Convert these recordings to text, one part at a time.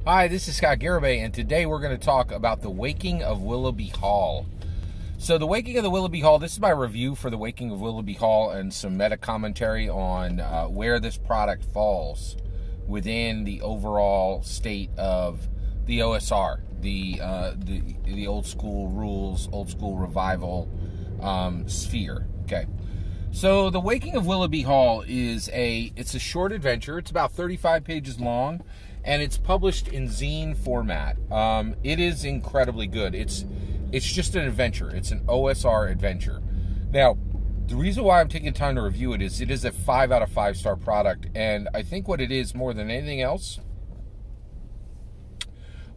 Hi, this is Scott Garibay, and today we're going to talk about The Waking of Willowby Hall. So, The Waking of the Willowby Hall, this is my review for The Waking of Willowby Hall and some meta commentary on where this product falls within the overall state of the OSR, the old school rules, old school revival sphere. Okay. So, The Waking of Willowby Hall is it's a short adventure. It's about 35 pages long, and it's published in zine format. It is incredibly good. It's just an adventure. It's an OSR adventure. Now, the reason why I'm taking time to review it is a 5 out of 5 star product, and I think what it is more than anything else,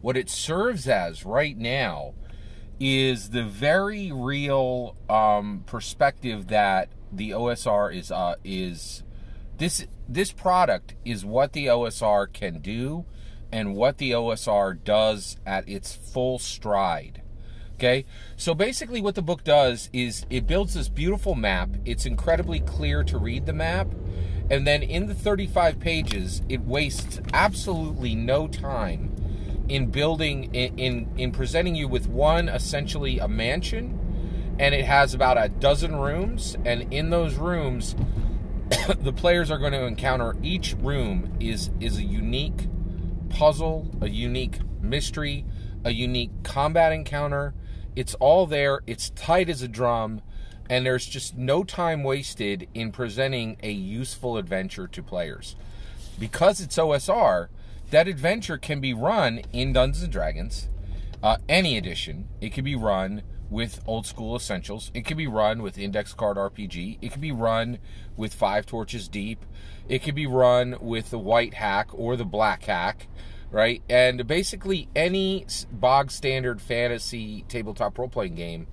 what it serves as right now is the very real perspective that the OSR is this product is what the OSR can do and what the OSR does at its full stride. Okay, so basically what the book does is it builds this beautiful map. It's incredibly clear to read the map, and then in the 35 pages it wastes absolutely no time in building, in presenting you with essentially a mansion, and it has about a dozen rooms, and in those rooms the players are going to encounter, each room is a unique puzzle, a unique mystery, a unique combat encounter. It's all there, it's tight as a drum, and there's just no time wasted in presenting a useful adventure to players. Because it's OSR, that adventure can be run in Dungeons & Dragons, any edition. It can be run with Old School Essentials. It can be run with Index Card RPG. It can be run with 5 Torches Deep. It can be run with the White Hack or the Black Hack, right? And basically any bog standard fantasy tabletop role-playing game,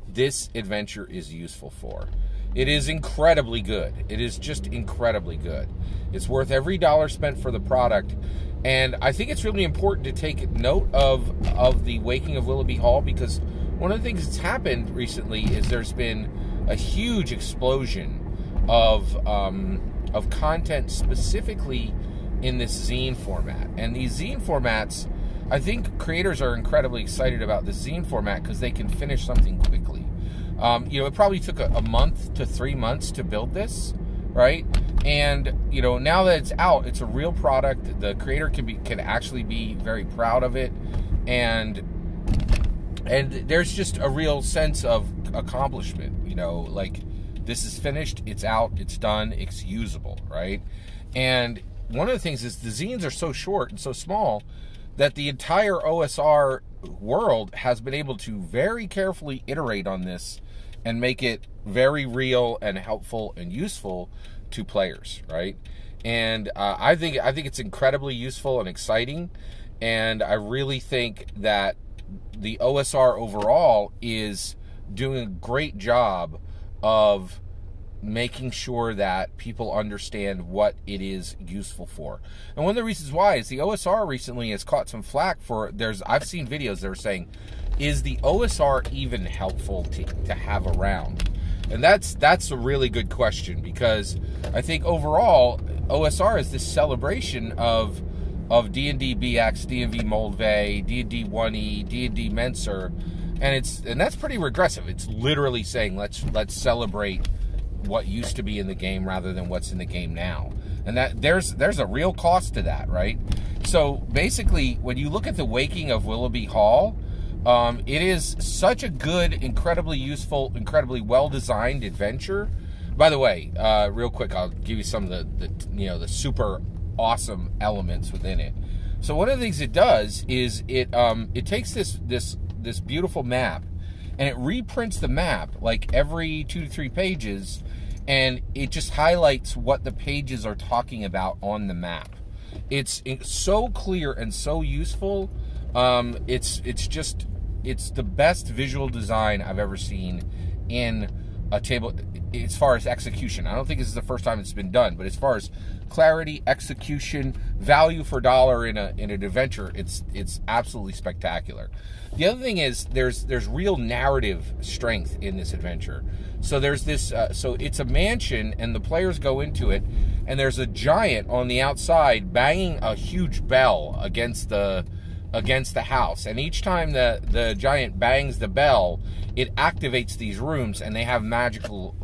this adventure is useful for. It is incredibly good. It is just incredibly good. It's worth every dollar spent for the product. And I think it's really important to take note of the Waking of Willowby Hall, because one of the things that's happened recently is there's been a huge explosion of content specifically in this zine format. And these zine formats, I think creators are incredibly excited about this zine format because they can finish something quickly. It probably took a month to 3 months to build this, right? And now that it's out, it's a real product. The creator can actually be very proud of it, and there's just a real sense of accomplishment. Like, this is finished, it's out, it's done, it's usable, right? And one of the things is the zines are so short and so small that the entire OSR world has been able to very carefully iterate on this and make it very real and helpful and useful to players, right? And I think it's incredibly useful and exciting, and I really think that the OSR overall is doing a great job of making sure that people understand what it is useful for. And one of the reasons why is the OSR recently has caught some flack for, I've seen videos that are saying, is the OSR even helpful to have around? And that's a really good question, because I think overall OSR is this celebration of D&D BX, D&D Moldvay, D&D 1E, D&D Menser, and that's pretty regressive. It's literally saying let's celebrate what used to be in the game rather than what's in the game now. And that there's a real cost to that, right? So basically, when you look at The Waking of Willowby Hall, it is such a good, incredibly useful, incredibly well-designed adventure. By the way, real quick, I'll give you some of the super awesome elements within it. So one of the things it does is it takes this beautiful map, and it reprints the map like every 2 to 3 pages, and it just highlights what the pages are talking about on the map. It's so clear and so useful. It's the best visual design I've ever seen in a table as far as execution. I don't think this is the first time it's been done, but as far as clarity, execution, value for dollar in an adventure, it's absolutely spectacular. The other thing is there's real narrative strength in this adventure. So there's this so it's a mansion, and the players go into it, and there's a giant on the outside banging a huge bell against the house. And each time the giant bangs the bell, it activates these rooms, and they have magical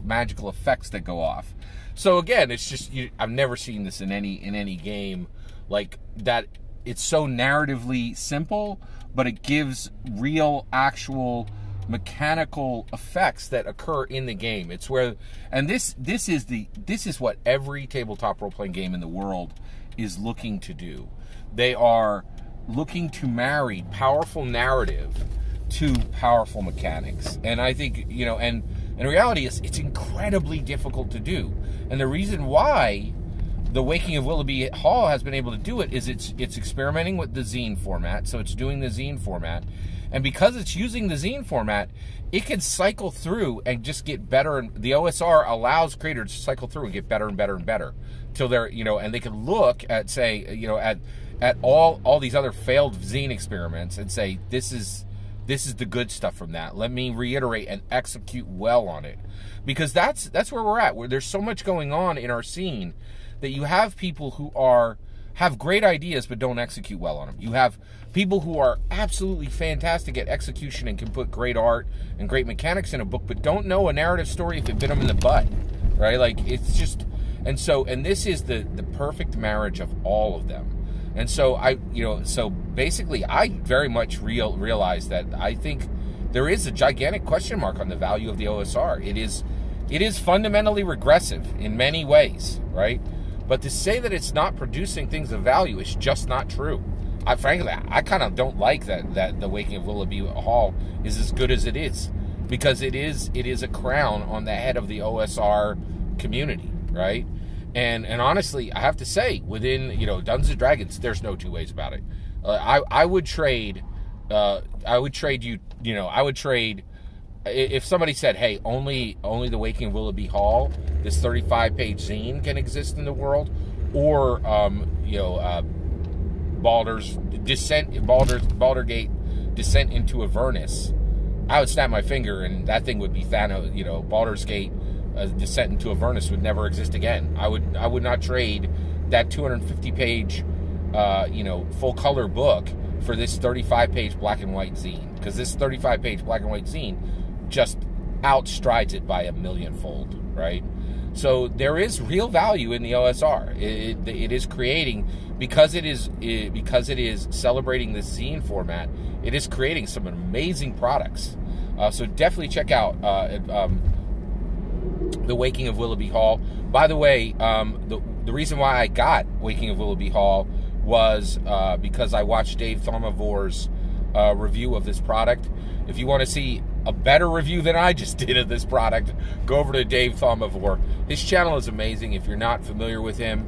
effects that go off. So again, it's just, I've never seen this in any game like that. It's so narratively simple, but it gives real, actual mechanical effects that occur in the game. It's where, and this is what every tabletop role-playing game in the world is looking to do. They are looking to marry powerful narrative to powerful mechanics. And I think, you know, and in reality, it's incredibly difficult to do. And the reason why The Waking of Willowby Hall has been able to do it is it's experimenting with the zine format, so it's doing the zine format. And because it's using the zine format, it can cycle through and just get better. And the OSR allows creators to cycle through and get better and better and better till they're, you know, and they can look at, say, you know, at all these other failed zine experiments and say, this is the good stuff from that. Let me reiterate and execute well on it. Because that's where we're at, where there's so much going on in our scene that you have people who have great ideas but don't execute well on them. You have people who are absolutely fantastic at execution and can put great art and great mechanics in a book, but don't know a narrative story if it bit them in the butt, right? Like, it's just, and this is the perfect marriage of all of them. And so so basically I very much realize that I think there is a gigantic question mark on the value of the OSR. It is fundamentally regressive in many ways, right? But to say that it's not producing things of value is just not true. Frankly, I kind of don't like that The Waking of Willowby Hall is as good as it is, because it is a crown on the head of the OSR community, right? And honestly, I have to say, within, you know, Dungeons and Dragons, there's no two ways about it. I would trade if somebody said, hey, only The Waking of Willowby Hall, this 35-page zine, can exist in the world, or Baldur's Gate Descent into Avernus, I would snap my finger and that thing would be Thanos. You know, Baldur's Gate Descent into Avernus would never exist again. I would not trade that 250-page full color book for this 35-page black and white zine, because this 35-page black and white zine just outstrides it by a millionfold, right? So there is real value in the OSR. It is creating, because it is celebrating this zine format, it is creating some amazing products. So definitely check out The Waking of Willowby Hall. By the way, the reason why I got Waking of Willowby Hall was because I watched Dave Thomavor's review of this product. If you want to see a better review than I just did of this product, go over to Dave Thomavor. His channel is amazing. If you're not familiar with him,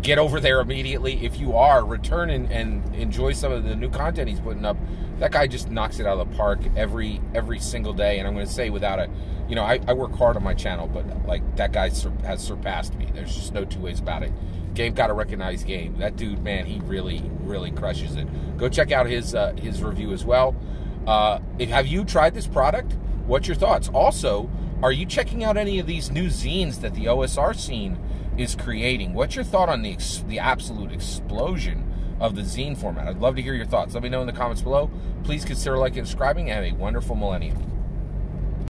get over there immediately. If you are, return and enjoy some of the new content he's putting up. That guy just knocks it out of the park every single day. And I'm going to say, without a, you know, I work hard on my channel, but like, that guy has surpassed me. There's just no two ways about it. Game got a recognized game. That dude, man, he really crushes it. Go check out his review as well. Have you tried this product? What's your thoughts? Also, are you checking out any of these new zines that the OSR scene is creating? What's your thought on the absolute explosion of the zine format? I'd love to hear your thoughts. Let me know in the comments below. Please consider liking and subscribing, and have a wonderful millennium.